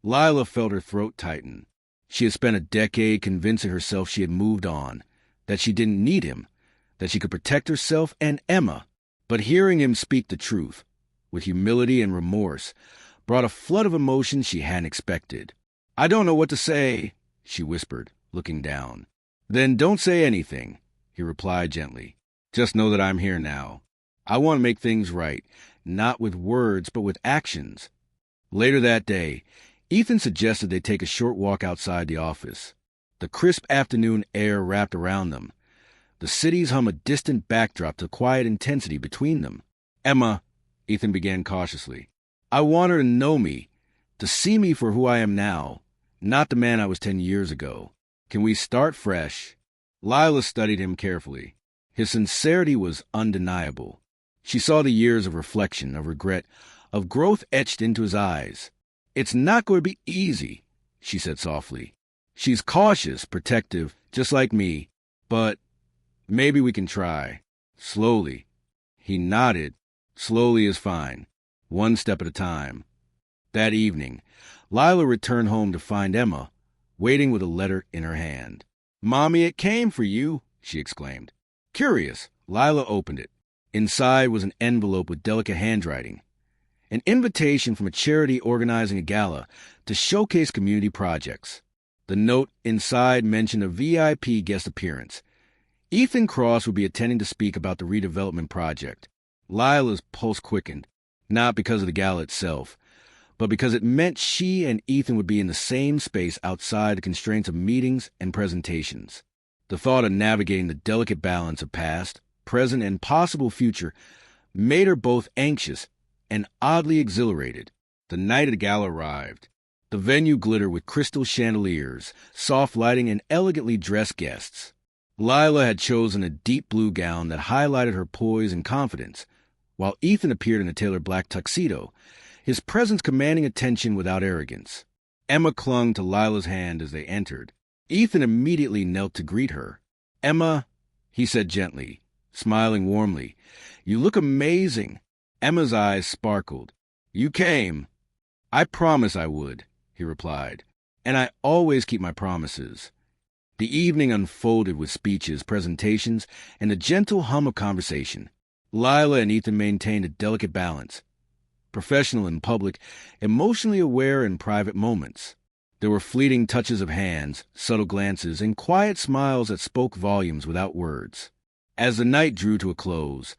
Lila felt her throat tighten. She had spent a decade convincing herself she had moved on, that she didn't need him, that she could protect herself and Emma. But hearing him speak the truth, with humility and remorse, brought a flood of emotions she hadn't expected. "I don't know what to say," she whispered, looking down. "Then don't say anything," he replied gently. "Just know that I'm here now. I want to make things right, not with words, but with actions." Later that day, Ethan suggested they take a short walk outside the office. The crisp afternoon air wrapped around them. The cities hum a distant backdrop to quiet intensity between them. "Emma," Ethan began cautiously, "I want her to know me, to see me for who I am now, not the man I was 10 years ago. Can we start fresh?" Lila studied him carefully. His sincerity was undeniable. She saw the years of reflection, of regret, of growth etched into his eyes. "It's not going to be easy," she said softly. "She's cautious, protective, just like me, but maybe we can try. Slowly." He nodded. "Slowly is fine. One step at a time." That evening, Lila returned home to find Emma waiting with a letter in her hand. "Mommy, it came for you," she exclaimed. Curious, Lila opened it. Inside was an envelope with delicate handwriting. An invitation from a charity organizing a gala to showcase community projects. The note inside mentioned a VIP guest appearance. Ethan Cross would be attending to speak about the redevelopment project. Lila's pulse quickened, not because of the gala itself, but because it meant she and Ethan would be in the same space outside the constraints of meetings and presentations. The thought of navigating the delicate balance of past, present, and possible future made her both anxious and oddly exhilarated. The night of the gala arrived. The venue glittered with crystal chandeliers, soft lighting, and elegantly dressed guests. Lila had chosen a deep blue gown that highlighted her poise and confidence, while Ethan appeared in a tailored black tuxedo, his presence commanding attention without arrogance. Emma clung to Lila's hand as they entered. Ethan immediately knelt to greet her. "Emma," he said gently, smiling warmly, "you look amazing." Emma's eyes sparkled. "You came." "I promised I would," he replied, "and I always keep my promises." The evening unfolded with speeches, presentations, and a gentle hum of conversation. Lila and Ethan maintained a delicate balance. Professional in public, emotionally aware in private moments. There were fleeting touches of hands, subtle glances, and quiet smiles that spoke volumes without words. As the night drew to a close,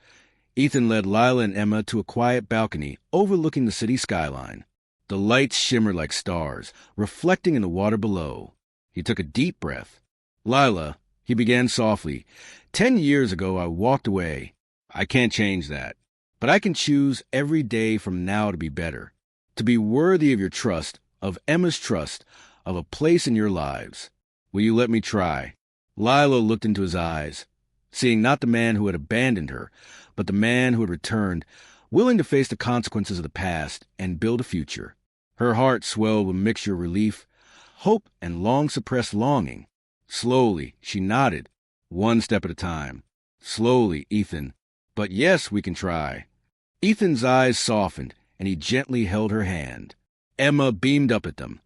Ethan led Lila and Emma to a quiet balcony overlooking the city skyline. The lights shimmered like stars, reflecting in the water below. He took a deep breath. "Lila," he began softly, 10 years ago I walked away. I can't change that. But I can choose every day from now to be better, to be worthy of your trust, of Emma's trust, of a place in your lives. Will you let me try?" Lila looked into his eyes, seeing not the man who had abandoned her, but the man who had returned, willing to face the consequences of the past and build a future. Her heart swelled with a mixture of relief, hope, and long-suppressed longing. Slowly, she nodded, one step at a time. "Slowly, Ethan. But yes, we can try." Ethan's eyes softened, and he gently held her hand. Emma beamed up at them,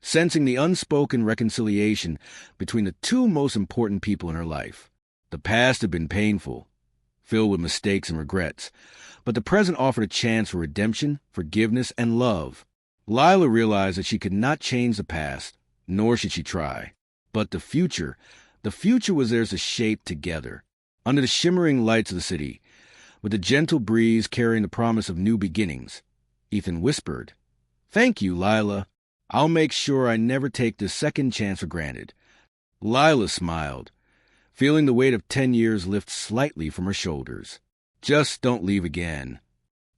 sensing the unspoken reconciliation between the two most important people in her life. The past had been painful, filled with mistakes and regrets, but the present offered a chance for redemption, forgiveness, and love. Lila realized that she could not change the past, nor should she try. But the future was theirs to shape together. Under the shimmering lights of the city, with the gentle breeze carrying the promise of new beginnings, Ethan whispered, "Thank you, Lila. I'll make sure I never take this second chance for granted." Lila smiled, feeling the weight of 10 years lift slightly from her shoulders. "Just don't leave again."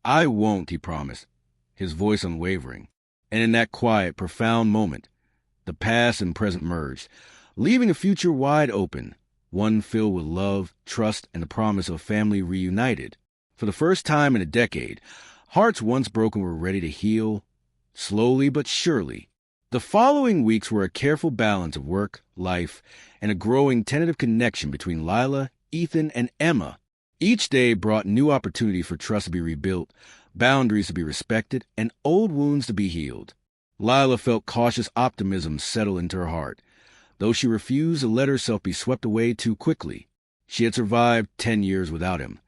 "I won't," he promised, his voice unwavering. And in that quiet, profound moment, the past and present merged, leaving a future wide open, one filled with love, trust, and the promise of a family reunited. For the first time in a decade, hearts once broken were ready to heal, slowly but surely. The following weeks were a careful balance of work, life, and a growing tentative connection between Lila, Ethan, and Emma. Each day brought new opportunity for trust to be rebuilt, boundaries to be respected, and old wounds to be healed. Lila felt cautious optimism settle into her heart, though she refused to let herself be swept away too quickly. She had survived 10 years without him.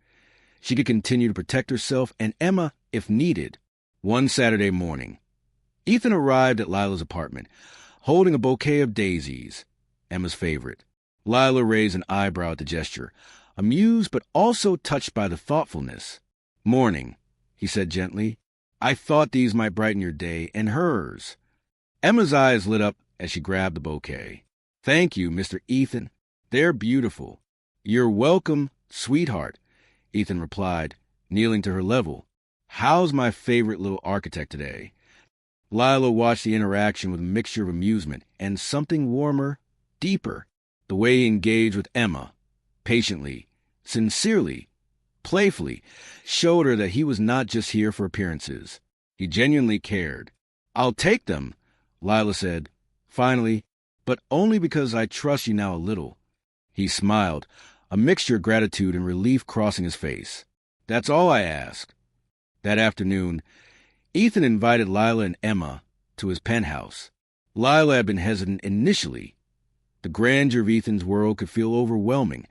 She could continue to protect herself and Emma if needed. One Saturday morning, Ethan arrived at Lila's apartment, holding a bouquet of daisies, Emma's favorite. Lila raised an eyebrow at the gesture, amused but also touched by the thoughtfulness. "Morning," he said gently. "I thought these might brighten your day and hers." Emma's eyes lit up as she grabbed the bouquet. "Thank you, Mr. Ethan. They're beautiful." "You're welcome, sweetheart," Ethan replied, kneeling to her level. "How's my favorite little architect today?" Lila watched the interaction with a mixture of amusement and something warmer, deeper. The way he engaged with Emma, patiently, sincerely, playfully, showed her that he was not just here for appearances. He genuinely cared. "I'll take them," Lila said, finally, "but only because I trust you now a little." He smiled, a mixture of gratitude and relief crossing his face. "That's all I ask." That afternoon, Ethan invited Lila and Emma to his penthouse. Lila had been hesitant initially. The grandeur of Ethan's world could feel overwhelming,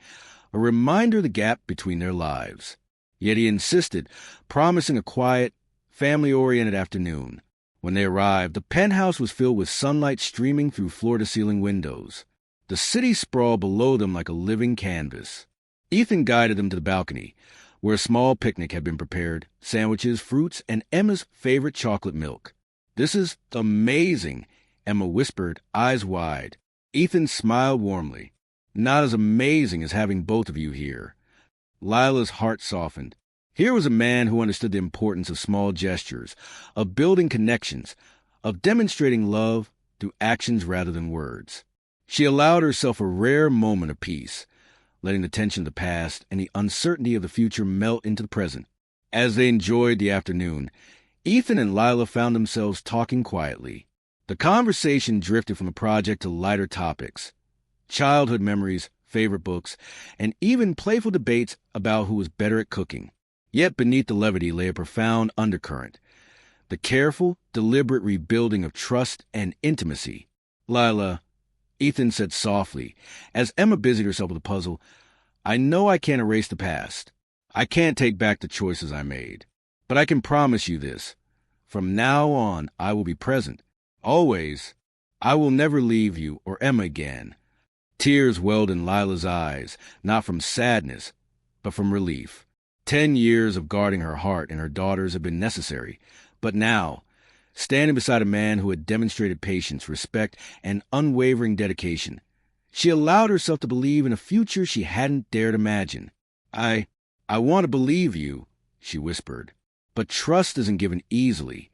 a reminder of the gap between their lives. Yet he insisted, promising a quiet, family-oriented afternoon. When they arrived, the penthouse was filled with sunlight streaming through floor-to-ceiling windows. The city sprawled below them like a living canvas. Ethan guided them to the balcony, where a small picnic had been prepared, sandwiches, fruits, and Emma's favorite chocolate milk. "This is amazing," Emma whispered, eyes wide. Ethan smiled warmly. "Not as amazing as having both of you here." Lila's heart softened. Here was a man who understood the importance of small gestures, of building connections, of demonstrating love through actions rather than words. She allowed herself a rare moment of peace, letting the tension of the past and the uncertainty of the future melt into the present. As they enjoyed the afternoon, Ethan and Lila found themselves talking quietly. The conversation drifted from the project to lighter topics, childhood memories, favorite books, and even playful debates about who was better at cooking. Yet beneath the levity lay a profound undercurrent, the careful, deliberate rebuilding of trust and intimacy. "Lila," Ethan said softly, as Emma busied herself with a puzzle, "I know I can't erase the past. I can't take back the choices I made. But I can promise you this. From now on, I will be present. Always. I will never leave you or Emma again." Tears welled in Lila's eyes, not from sadness, but from relief. 10 years of guarding her heart and her daughters had been necessary. But now, standing beside a man who had demonstrated patience, respect, and unwavering dedication, she allowed herself to believe in a future she hadn't dared imagine. I want to believe you," she whispered, "but trust isn't given easily."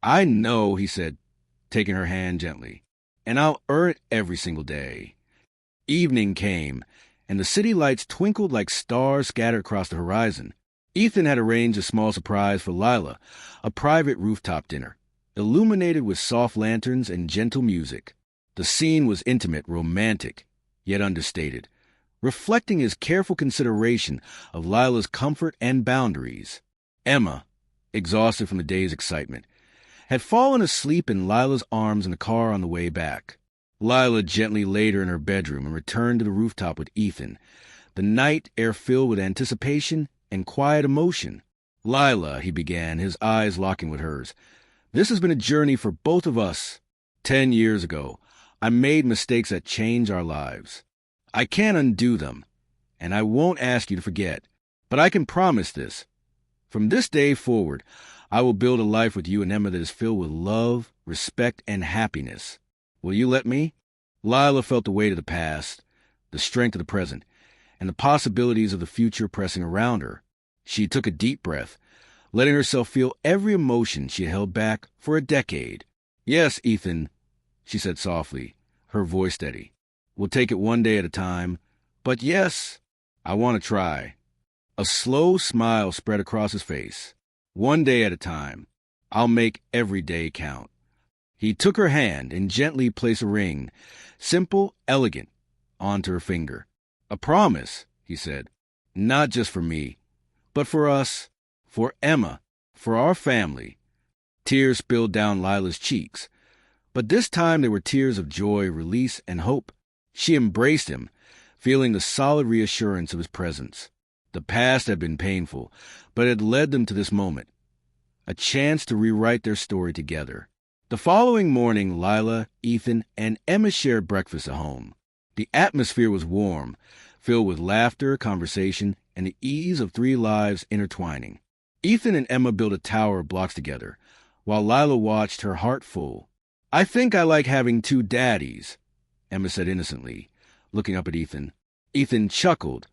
"I know," he said, taking her hand gently, "and I'll earn it every single day." Evening came, and the city lights twinkled like stars scattered across the horizon. Ethan had arranged a small surprise for Lila, a private rooftop dinner, illuminated with soft lanterns and gentle music. The scene was intimate, romantic, yet understated, reflecting his careful consideration of Lila's comfort and boundaries. Emma, exhausted from the day's excitement, had fallen asleep in Lila's arms in the car on the way back. Lila gently laid her in her bedroom and returned to the rooftop with Ethan, the night air filled with anticipation and quiet emotion. "Lila," he began, his eyes locking with hers, "this has been a journey for both of us. 10 years ago, I made mistakes that change our lives. I can't undo them, and I won't ask you to forget. But I can promise this. From this day forward, I will build a life with you and Emma that is filled with love, respect, and happiness. Will you let me?" Lila felt the weight of the past, the strength of the present, and the possibilities of the future pressing around her. She took a deep breath, letting herself feel every emotion she had held back for a decade. "Yes, Ethan," she said softly, her voice steady. "We'll take it one day at a time. But yes, I want to try." A slow smile spread across his face. "One day at a time. I'll make every day count." He took her hand and gently placed a ring, simple, elegant, onto her finger. "A promise," he said. "Not just for me, but for us, for Emma, for our family." Tears spilled down Lila's cheeks, but this time they were tears of joy, release, and hope. She embraced him, feeling the solid reassurance of his presence. The past had been painful, but it had led them to this moment, a chance to rewrite their story together. The following morning, Lila, Ethan, and Emma shared breakfast at home. The atmosphere was warm, filled with laughter, conversation, and the ease of three lives intertwining. Ethan and Emma built a tower of blocks together, while Lila watched, her heart full. "I think I like having two daddies," Emma said innocently, looking up at Ethan. Ethan chuckled,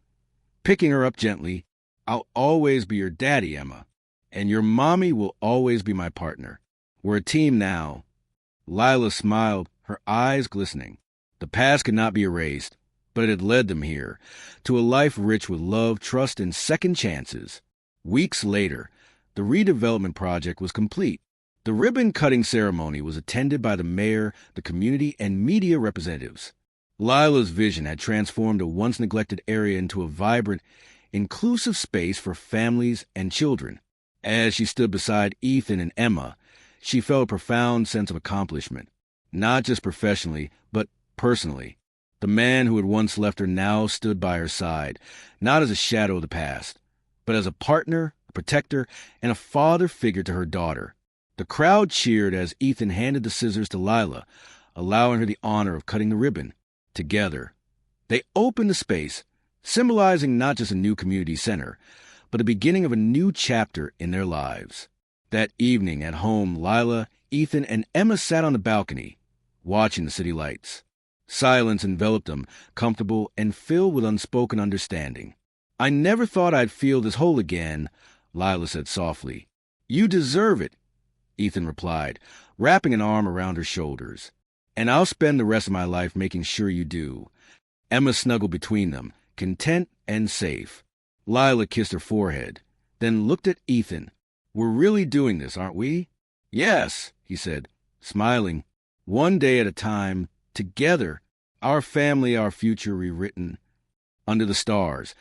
picking her up gently. "I'll always be your daddy, Emma, and your mommy will always be my partner. We're a team now." Lila smiled, her eyes glistening. The past could not be erased, but it had led them here, to a life rich with love, trust, and second chances. Weeks later, the redevelopment project was complete. The ribbon-cutting ceremony was attended by the mayor, the community, and media representatives. Lila's vision had transformed a once-neglected area into a vibrant, inclusive space for families and children. As she stood beside Ethan and Emma, she felt a profound sense of accomplishment, not just professionally, but personally. The man who had once left her now stood by her side, not as a shadow of the past, but as a partner, a protector, and a father figure to her daughter. The crowd cheered as Ethan handed the scissors to Lila, allowing her the honor of cutting the ribbon. Together, they opened the space, symbolizing not just a new community center, but the beginning of a new chapter in their lives. That evening at home, Lila, Ethan, and Emma sat on the balcony, watching the city lights. Silence enveloped them, comfortable and filled with unspoken understanding. "I never thought I'd feel this whole again," Lila said softly. "You deserve it," Ethan replied, wrapping an arm around her shoulders. "And I'll spend the rest of my life making sure you do." Emma snuggled between them, content and safe. Lila kissed her forehead, then looked at Ethan. "We're really doing this, aren't we?" "Yes," he said, smiling. "One day at a time, together, our family, our future rewritten." Under the stars,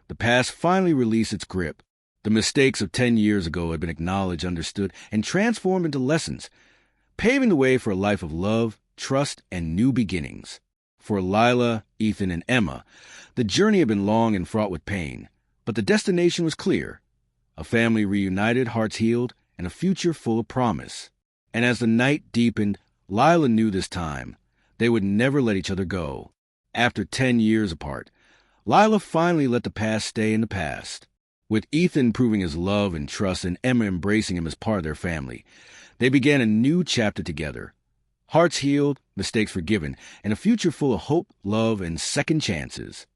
the past finally released its grip. The mistakes of 10 years ago had been acknowledged, understood, and transformed into lessons, paving the way for a life of love, trust, and new beginnings. For Lila, Ethan, and Emma, the journey had been long and fraught with pain, but the destination was clear: a family reunited, hearts healed, and a future full of promise. And as the night deepened, Lila knew this time they would never let each other go. After 10 years apart, Lila finally let the past stay in the past. With Ethan proving his love and trust and Emma embracing him as part of their family, they began a new chapter together. Hearts healed, mistakes forgiven, and a future full of hope, love, and second chances.